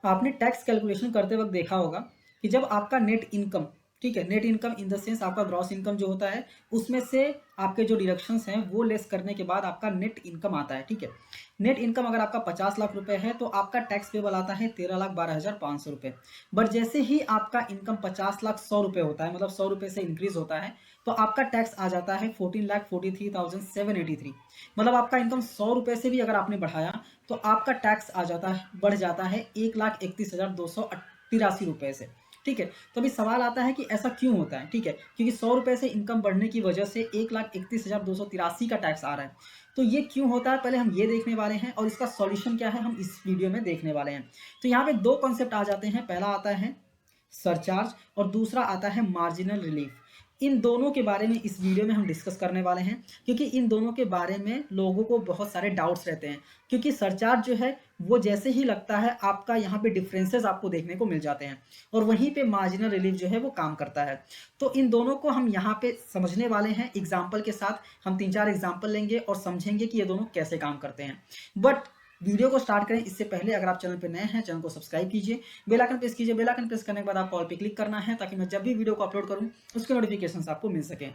आपने tax calculation करते वक्त देखा होगा कि जब आपका नेट इनकम, ठीक है, net income in the sense आपका ग्रॉस इनकम जो होता है उसमें से आपके जो डिडक्शंस हैं वो लेस करने के बाद आपका नेट इनकम आता है, ठीक है। नेट इनकम अगर आपका 50 लाख रुपए है तो आपका टैक्स पेबल आता है 13,12,500 रुपये। बट जैसे ही आपका इनकम 50,100,000 होता है, मतलब 100 रुपये से इंक्रीज होता है, तो आपका टैक्स आ जाता है 14,43,783। मतलब आपका इनकम 100 रुपये से भी अगर आपने बढ़ाया तो आपका टैक्स आ जाता है, बढ़ जाता है 1,31,283 रुपये से, ठीक है। तो अभी सवाल आता है कि ऐसा क्यों होता है, ठीक है, क्योंकि 100 रुपये से इनकम बढ़ने की वजह से 1,31,283 का टैक्स आ रहा है। तो ये क्यों होता है, पहले हम ये देखने वाले हैं और इसका सॉल्यूशन क्या है हम इस वीडियो में देखने वाले हैं। तो यहाँ पे दो कॉन्सेप्ट आ जाते हैं, पहला आता है सरचार्ज और दूसरा आता है मार्जिनल रिलीफ। इन दोनों के बारे में इस वीडियो में हम डिस्कस करने वाले हैं, क्योंकि इन दोनों के बारे में लोगों को बहुत सारे डाउट्स रहते हैं। क्योंकि सरचार्ज जो है वो जैसे ही लगता है आपका यहाँ पे डिफरेंसेस आपको देखने को मिल जाते हैं, और वहीं पे मार्जिनल रिलीफ जो है वो काम करता है। तो इन दोनों को हम यहाँ पे समझने वाले हैं एग्जाम्पल के साथ। हम 3-4 एग्जाम्पल लेंगे और समझेंगे कि ये दोनों कैसे काम करते हैं। बट वीडियो को स्टार्ट करें इससे पहले अगर आप चैनल पर नए हैं, चैनल को सब्सक्राइब कीजिए, बेल आइकन प्रेस कीजिए। बेल आइकन प्रेस करने के बाद आप ऑल पे क्लिक करना है ताकि मैं जब भी वीडियो को अपलोड करूं उसके नोटिफिकेशन आपको मिल सके।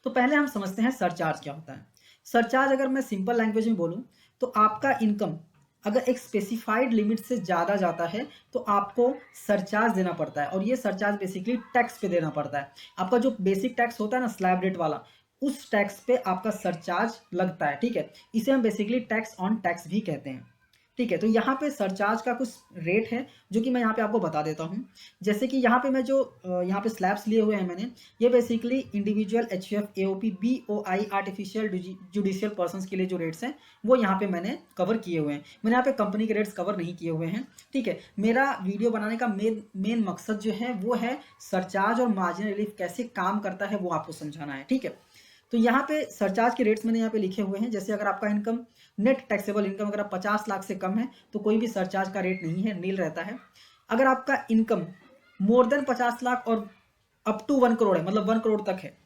तो पहले हम समझते हैं सरचार्ज क्या होता है। सरचार्ज अगर मैं सिंपल लैंग्वेज में बोलूं तो आपका इनकम अगर एक स्पेसिफाइड लिमिट से ज़्यादा जाता है तो आपको सरचार्ज देना पड़ता है, और ये सरचार्ज बेसिकली टैक्स पे देना पड़ता है। आपका जो बेसिक टैक्स होता है ना, स्लैब रेट वाला, उस टैक्स पे आपका सरचार्ज लगता है, ठीक है। इसे हम बेसिकली टैक्स ऑन टैक्स भी कहते हैं, ठीक है। तो यहाँ पे सरचार्ज का कुछ रेट है जो कि मैं यहाँ पे आपको बता देता हूँ। जैसे कि यहाँ पे मैं जो यहाँ पे स्लैब्स लिए हुए हैं मैंने, ये basically individual HUF AOP BOI artificial judicial persons के लिए जो रेट्स हैं वो यहाँ पे मैंने कवर किए हुए हैं। मैंने यहाँ पे कंपनी के रेट्स कवर नहीं किए हुए हैं, ठीक है। मेरा वीडियो बनाने का मेन मकसद जो है वो है सरचार्ज और मार्जिनल रिलीफ कैसे काम करता है वो आपको समझाना है, ठीक है। तो यहाँ पे सरचार्ज के रेट्स मैंने यहाँ पे लिखे हुए हैं। जैसे अगर आपका इनकम, नेट टैक्सेबल इनकम अगर आप 50 लाख से कम है तो कोई भी सरचार्ज का रेट नहीं है, नील रहता है। अगर आपका इनकम मोर देन 50 लाख और अप टू 1 करोड़ है, मतलब 1 करोड़ तक है,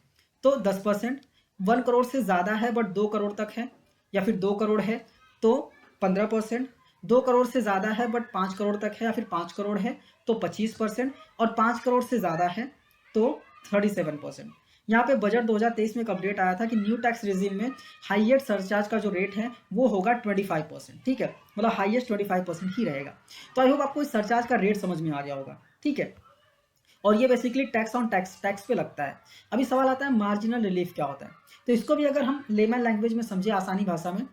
तो 10%। 1 करोड़ से ज़्यादा है बट 2 करोड़ तक है, या फिर 2 करोड़ है तो 15%। 2 करोड़ से ज़्यादा है बट 5 करोड़ तक है, या फिर 5 करोड़ है तो 25%, और 5 करोड़ से ज़्यादा है तो 37%। यहाँ पे बजट 2023 में एक अपडेट आया था कि न्यू टैक्स रेजिम में हाईएस्ट सरचार्ज का जो रेट है वो होगा 25%, ठीक है, मतलब हाईएस्ट 25% ही रहेगा। तो आई होप आपको इस सरचार्ज का रेट समझ में आ गया होगा, ठीक है। और ये बेसिकली टैक्स ऑन टैक्स पे लगता है। अभी सवाल आता है मार्जिनल रिलीफ क्या होता है। तो इसको भी अगर हम लेमन लैंग्वेज में समझे, आसानी भाषा में,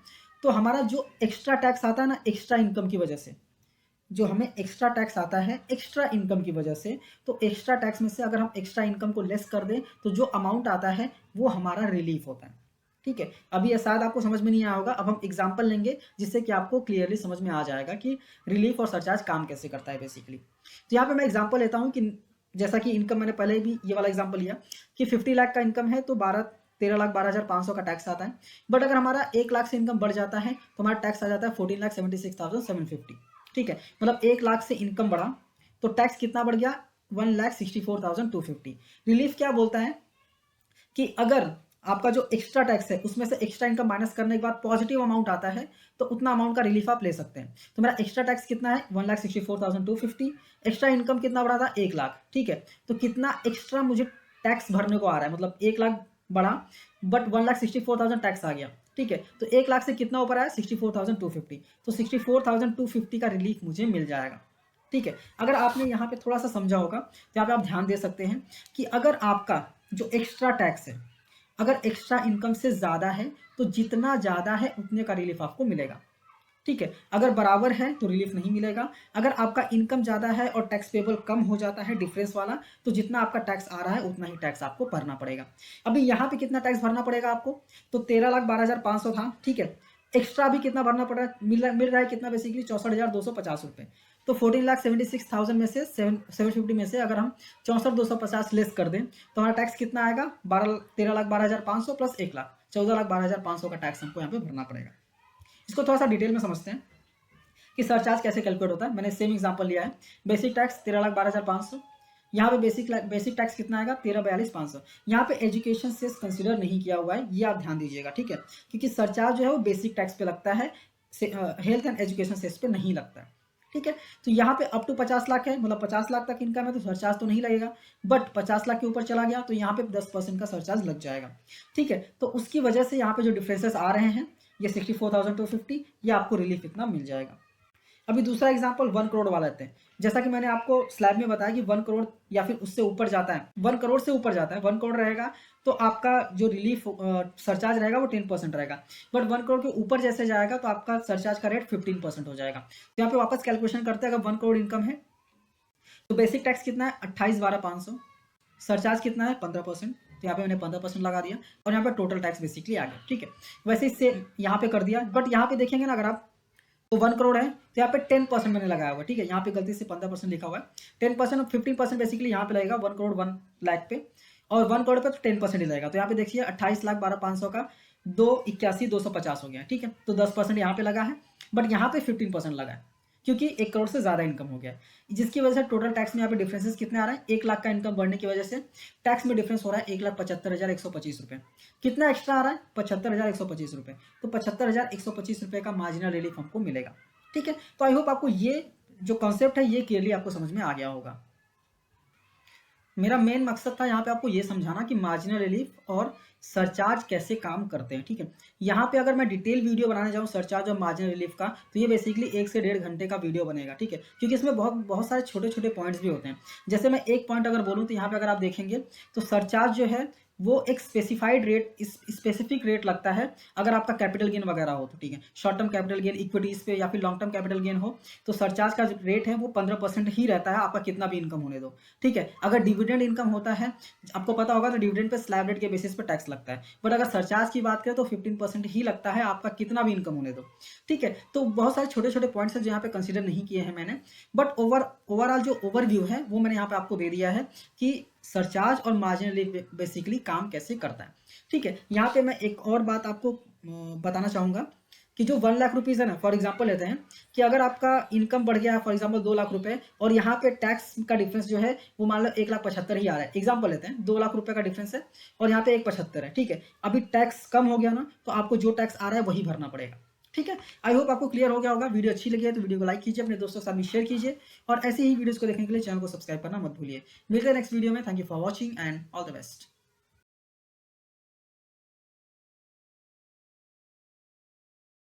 तो हमारा जो एक्स्ट्रा टैक्स आता है ना, एक्स्ट्रा इनकम की वजह से जो हमें एक्स्ट्रा टैक्स आता है एक्स्ट्रा इनकम की वजह से, तो एक्स्ट्रा टैक्स में से अगर हम एक्स्ट्रा इनकम को लेस कर दें तो जो अमाउंट आता है वो हमारा रिलीफ होता है, ठीक है। अभी ये शायद आपको समझ में नहीं आया होगा, अब हम एग्जांपल लेंगे जिससे कि आपको क्लियरली समझ में आ जाएगा कि रिलीफ और सरचार्ज काम कैसे करता है बेसिकली। तो यहाँ पे मैं एग्जाम्पल लेता हूँ कि जैसा कि इनकम, मैंने पहले भी ये वाला एग्जाम्पल लिया कि 50 लाख का इनकम है तो 13,12,500 का टैक्स आता है। बट अगर हमारा 1 लाख से इनकम बढ़ जाता है तो हमारा टैक्स आ जाता है 14,76,750, ठीक है। मतलब 1 लाख से इनकम बढ़ा तो टैक्स कितना बढ़ गया, 1,64,250। रिलीफ क्या बोलता है कि अगर आपका जो एक्स्ट्रा टैक्स है उसमें से एक्स्ट्रा इनकम माइनस करने के बाद पॉजिटिव अमाउंट आता है तो उतना अमाउंट का रिलीफ आप ले सकते हैं। तो मेरा एक्स्ट्रा टैक्स कितना है, 1,64,250। एक्स्ट्रा इनकम कितना बढ़ा था, 1 लाख, ठीक है। तो कितना एक्स्ट्रा मुझे टैक्स भरने को आ रहा है, मतलब 1 लाख बढ़ा बट 1,64,000 टैक्स आ गया, ठीक है। तो 1 लाख से कितना ऊपर आया, 64,250। तो 64,250 का रिलीफ मुझे मिल जाएगा, ठीक है। अगर आपने यहाँ पे थोड़ा सा समझा होगा तो यहाँ पे आप ध्यान दे सकते हैं कि अगर आपका जो एक्स्ट्रा टैक्स है अगर एक्स्ट्रा इनकम से ज़्यादा है तो जितना ज़्यादा है उतने का रिलीफ आपको मिलेगा, ठीक है। अगर बराबर है तो रिलीफ नहीं मिलेगा। अगर आपका इनकम ज़्यादा है और टैक्स पेबल कम हो जाता है, डिफरेंस वाला, तो जितना आपका टैक्स आ रहा है उतना ही टैक्स आपको भरना पड़ेगा। अभी यहाँ पे कितना टैक्स भरना पड़ेगा आपको, तो 13,12,500 था, ठीक है। एक्स्ट्रा भी कितना भरना पड़ रहा है, मिल रहा है कितना, बेसिकली 64,250 रुपये। तो 14,76,000 में से 750 में से अगर हम 64,250 लेस कर दें तो हमारा टैक्स कितना आएगा, 13,12,500 प्लस 1 लाख, 14,12,500 का टैक्स हमको यहाँ पे भरना पड़ेगा। इसको थोड़ा सा डिटेल में समझते हैं कि सरचार्ज कैसे कैलकुलेट होता है। मैंने सेम एग्जांपल लिया है, बेसिक टैक्स 13,12,500, यहाँ पे बेसिक टैक्स कितना आएगा, 13,42,500। यहाँ पे एजुकेशन सेस कंसिडर नहीं किया हुआ है, ये आप ध्यान दीजिएगा, ठीक है, क्योंकि सरचार्ज जो है वो बेसिक टैक्स पे लगता है, हेल्थ एंड एजुकेशन सेस पे नहीं लगता है, ठीक है। तो यहाँ पे अप टू 50 लाख है, मतलब 50 लाख तक इनकम है तो सरचार्ज तो नहीं लगेगा, बट 50 लाख के ऊपर चला गया तो यहाँ पे 10% का सरचार्ज लग जाएगा। ठीक है, तो उसकी वजह से यहाँ पे जो डिफरेंसेस आ रहे हैं ये 64,250, ये आपको रिलीफ इतना मिल जाएगा। अभी दूसरा एग्जांपल 1 करोड़ वाला लेते हैं। जैसा कि मैंने आपको स्लाइड में बताया कि 1 करोड़ या फिर उससे ऊपर जाता है, 1 करोड़ से ऊपर जाता है, 1 करोड़ रहेगा तो आपका जो रिलीफ सरचार्ज रहेगा वो 10% रहेगा, बट 1 करोड़ के ऊपर जैसे जाएगा तो आपका सरचार्ज का रेट 15% हो जाएगा। तो यहाँ पे वापस कैलकुलेशन करते हैं, अगर 1 करोड़ इनकम है तो बेसिक टैक्स कितना है 28,12,500, सरचार्ज कितना है 15%, तो यहाँ पे मैंने 15% लगा दिया और यहाँ पे टोटल टैक्स बेसिकली आ गया। ठीक है, वैसे इससे यहाँ पे कर दिया, बट यहाँ पे देखेंगे ना अगर आप तो 1 करोड़ है तो यहाँ पे 10% मैंने लगाया हुआ है। ठीक है, यहाँ पे गलती से 15% लिखा हुआ है, 10% और 15% बेसिकली यहाँ पे लगेगा 1 करोड़ 1 लाख पे, और 1 करोड़ पे तो 10% ही लगेगा। तो यहाँ पे देखिए 28,12,500 का 281,250 हो गया। ठीक है, तो 10% यहाँ पे लगा है, बट यहाँ पे 15% लगा है क्योंकि 1 करोड़ से ज़्यादा इनकम हो गया है, जिसकी वजह से टोटल टैक्स में यहाँ पे डिफरेंसेस कितने आ रहे हैं, 1 लाख का इनकम बढ़ने की वजह से टैक्स में डिफरेंस हो रहा है 1,75,125 रुपये। कितना एक्स्ट्रा आ रहा है 75,125 रुपये, तो 75,125 रुपये का मार्जिनल रिलीफ हमको मिलेगा। ठीक है, तो आई होप आपको ये जो कॉन्सेप्ट है ये क्लियरली आपको समझ में आ गया होगा। मेरा मेन मकसद था यहाँ पे आपको ये समझाना कि मार्जिनल रिलीफ और सरचार्ज कैसे काम करते हैं। ठीक है, यहाँ पे अगर मैं डिटेल वीडियो बनाने जाऊँ सरचार्ज और मार्जिनल रिलीफ का तो ये बेसिकली 1 से 1.5 घंटे का वीडियो बनेगा। ठीक है, क्योंकि इसमें बहुत बहुत सारे छोटे छोटे पॉइंट्स भी होते हैं। जैसे मैं एक पॉइंट अगर बोलूँ तो यहाँ पे अगर आप देखेंगे तो सरचार्ज जो है वो एक स्पेसिफाइड रेट, स्पेसिफिक रेट लगता है अगर आपका कैपिटल गेन वगैरह हो तो। ठीक है, short term capital gain equities पे या फिर लॉन्ग टर्म कैपिटल गेन हो तो सरचार्ज का जो रेट है वो 15% ही रहता है, आपका कितना भी इनकम होने दो। ठीक है, अगर डिविडेंड इनकम होता है, आपको पता होगा तो डिविडेंड पे स्लैब रेट के बेसिस पे टैक्स लगता है, बट अगर सरचार्ज की बात करें तो 15% ही लगता है, आपका कितना भी इनकम होने दो। ठीक है, तो बहुत सारे छोटे छोटे पॉइंट्स हैं जो यहाँ पे कंसिडर नहीं किए हैं मैंने, बट ओवरऑल जो ओवरव्यू है वो मैंने यहाँ पे आपको दे दिया है कि सरचार्ज और मार्जिनल रिलीफ बेसिकली काम कैसे करता है। ठीक है, यहाँ पे मैं एक और बात आपको बताना चाहूँगा कि जो 1 लाख रुपीज़ है ना, फॉर एग्जांपल लेते हैं कि अगर आपका इनकम बढ़ गया है फॉर एग्जांपल 2 लाख रुपए और यहाँ पे टैक्स का डिफरेंस जो है वो मान लो 1,75,000 ही आ रहा है, एग्जांपल लेते हैं 2 लाख रुपए का डिफरेंस है और यहाँ पे 1,75,000 है। ठीक है, अभी टैक्स कम हो गया ना तो आपको जो टैक्स आ रहा है वही भरना पड़ेगा। ठीक है, आई होप आपको क्लियर हो गया होगा। वीडियो अच्छी लगी है तो वीडियो को लाइक कीजिए, अपने दोस्तों के साथ भी शेयर कीजिए और ऐसे ही वीडियोस को देखने के लिए चैनल को सब्सक्राइब करना मत भूलिए। मिलते हैं नेक्स्ट वीडियो में। Thank you for watching and all the best.